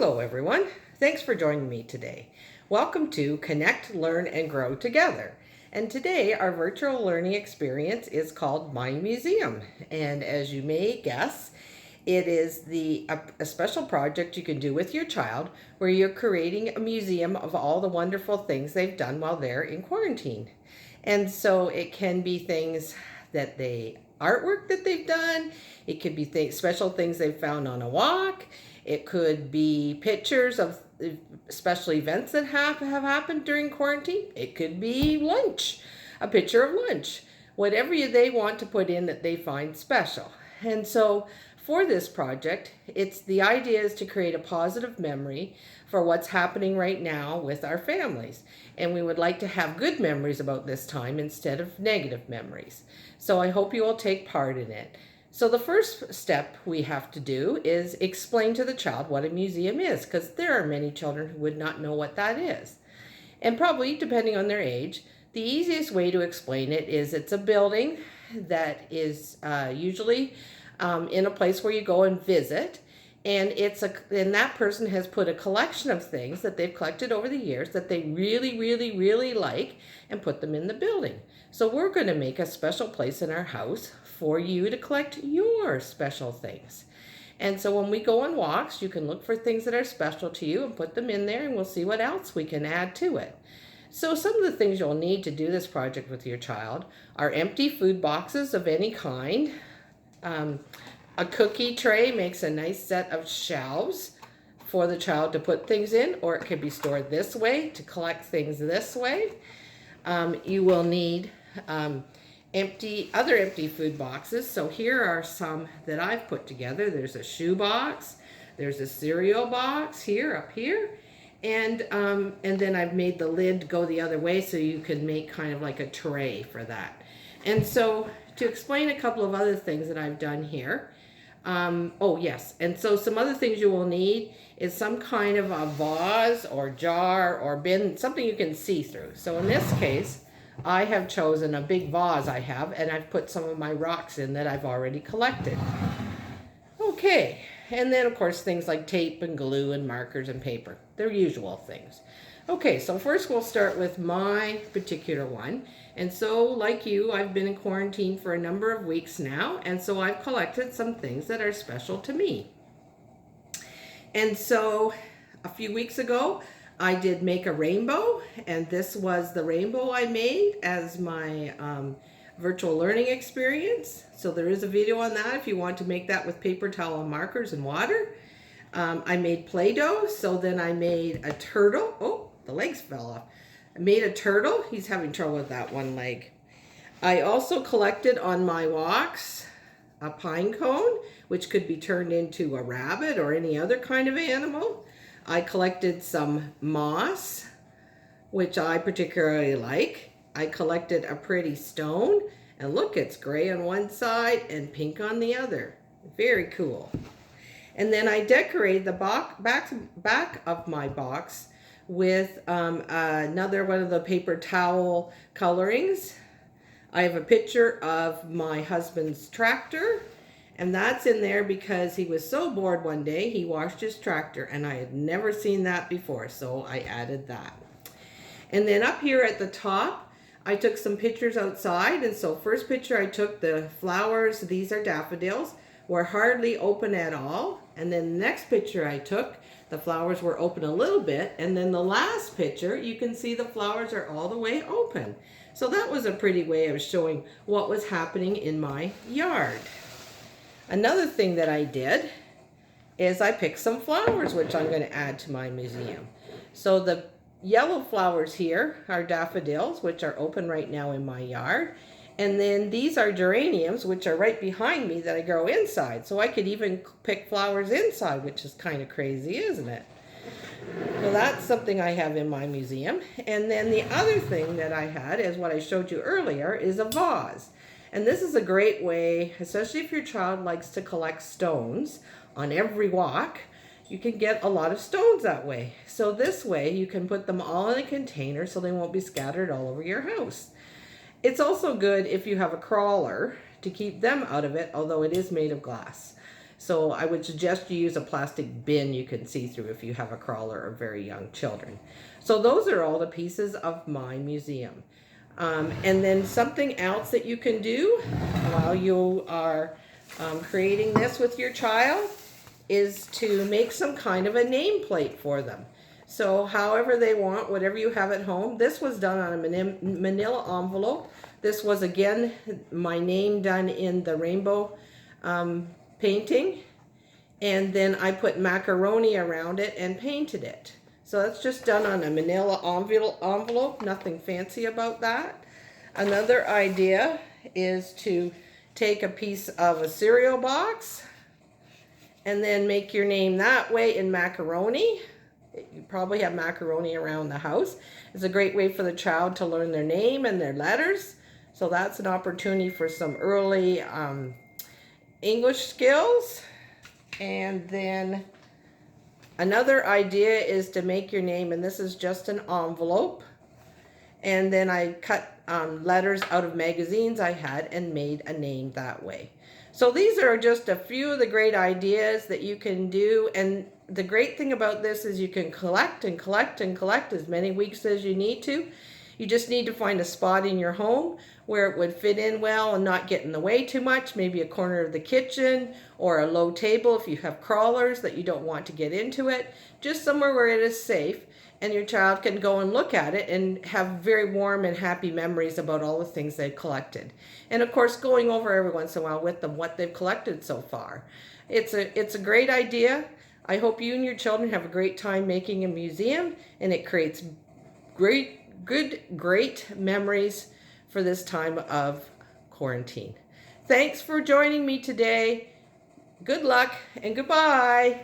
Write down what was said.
Hello everyone, thanks for joining me today. Welcome to Connect, Learn, and Grow Together. And today our virtual learning experience is called My Museum. And as you may guess, it is a special project you can do with your child where you're creating a museum of all the wonderful things they've done while they're in quarantine. And so it can be things that artwork that they've done. It could be special things they've found on a walk. It could be pictures of special events that have happened during quarantine. It could be lunch, a picture of lunch, whatever they want to put in that they find special. And so for this project, the idea is to create a positive memory for what's happening right now with our families. And we would like to have good memories about this time instead of negative memories. So I hope you will take part in it. So the first step we have to do is explain to the child what a museum is, because there are many children who would not know what that is. And probably, depending on their age, the easiest way to explain it is it's a building that is usually in a place where you go and visit. And that person has put a collection of things that they've collected over the years that they really, really, really like and put them in the building. So we're going to make a special place in our house for you to collect your special things. And so when we go on walks, you can look for things that are special to you and put them in there, and we'll see what else we can add to it. So some of the things you'll need to do this project with your child are empty food boxes of any kind. A cookie tray makes a nice set of shelves for the child to put things in, or it could be stored this way to collect things this way. You will need other empty food boxes. So here are some that I've put together. There's a shoe box, there's a cereal box up here, and then I've made the lid go the other way so you can make kind of like a tray for that. And so to explain a couple of other things that I've done here, oh yes, and so some other things you will need is some kind of a vase or jar or bin, something you can see through. So in this case, I have chosen a big vase and I've put some of my rocks in that I've already collected. Okay, and then of course things like tape and glue and markers and paper, they're usual things. Okay, so first we'll start with my particular one. And so like you, I've been in quarantine for a number of weeks now, and so I've collected some things that are special to me. And so a few weeks ago, I did make a rainbow, and this was the rainbow I made as my virtual learning experience. So there is a video on that if you want to make that with paper towel and markers and water. I made Play-Doh, so then I made a turtle. Oh, the legs fell off. I made a turtle. He's having trouble with that one leg. I also collected on my walks a pine cone, which could be turned into a rabbit or any other kind of animal. I collected some moss, which I particularly like. I collected a pretty stone, and look, it's gray on one side and pink on the other. Very cool. And then I decorated the back of my box with another one of the paper towel colorings. I have a picture of my husband's tractor, and that's in there because he was so bored one day, he washed his tractor, and I had never seen that before, so I added that. And then up here at the top, I took some pictures outside, and so first picture I took, the flowers, these are daffodils, were hardly open at all. And then the next picture I took, the flowers were open a little bit, and then the last picture, you can see the flowers are all the way open. So that was a pretty way of showing what was happening in my yard. Another thing that I did is I picked some flowers, which I'm going to add to my museum. So the yellow flowers here are daffodils, which are open right now in my yard. And then these are geraniums, which are right behind me that I grow inside. So I could even pick flowers inside, which is kind of crazy, isn't it? So that's something I have in my museum. And then the other thing that I had is what I showed you earlier is a vase. And this is a great way, especially if your child likes to collect stones on every walk, you can get a lot of stones that way. So this way you can put them all in a container so they won't be scattered all over your house. It's also good if you have a crawler to keep them out of it, although it is made of glass. So I would suggest you use a plastic bin you can see through if you have a crawler or very young children. So those are all the pieces of my museum. And then something else that you can do while you are creating this with your child is to make some kind of a nameplate for them. So however they want, whatever you have at home. This was done on a manila envelope. This was, again, my name done in the rainbow painting. And then I put macaroni around it and painted it. So that's just done on a manila envelope, nothing fancy about that. Another idea is to take a piece of a cereal box and then make your name that way in macaroni. You probably have macaroni around the house. It's a great way for the child to learn their name and their letters. So that's an opportunity for some early English skills. And then another idea is to make your name, and this is just an envelope. And then I cut letters out of magazines I had and made a name that way. So these are just a few of the great ideas that you can do. And the great thing about this is you can collect and collect and collect as many weeks as you need to. You just need to find a spot in your home where it would fit in well and not get in the way too much. Maybe a corner of the kitchen or a low table if you have crawlers that you don't want to get into it. Just somewhere where it is safe and your child can go and look at it and have very warm and happy memories about all the things they've collected. And of course, going over every once in a while with them what they've collected so far. It's a great idea. I hope you and your children have a great time making a museum, and it creates great memories for this time of quarantine. Thanks for joining me today. Good luck and goodbye.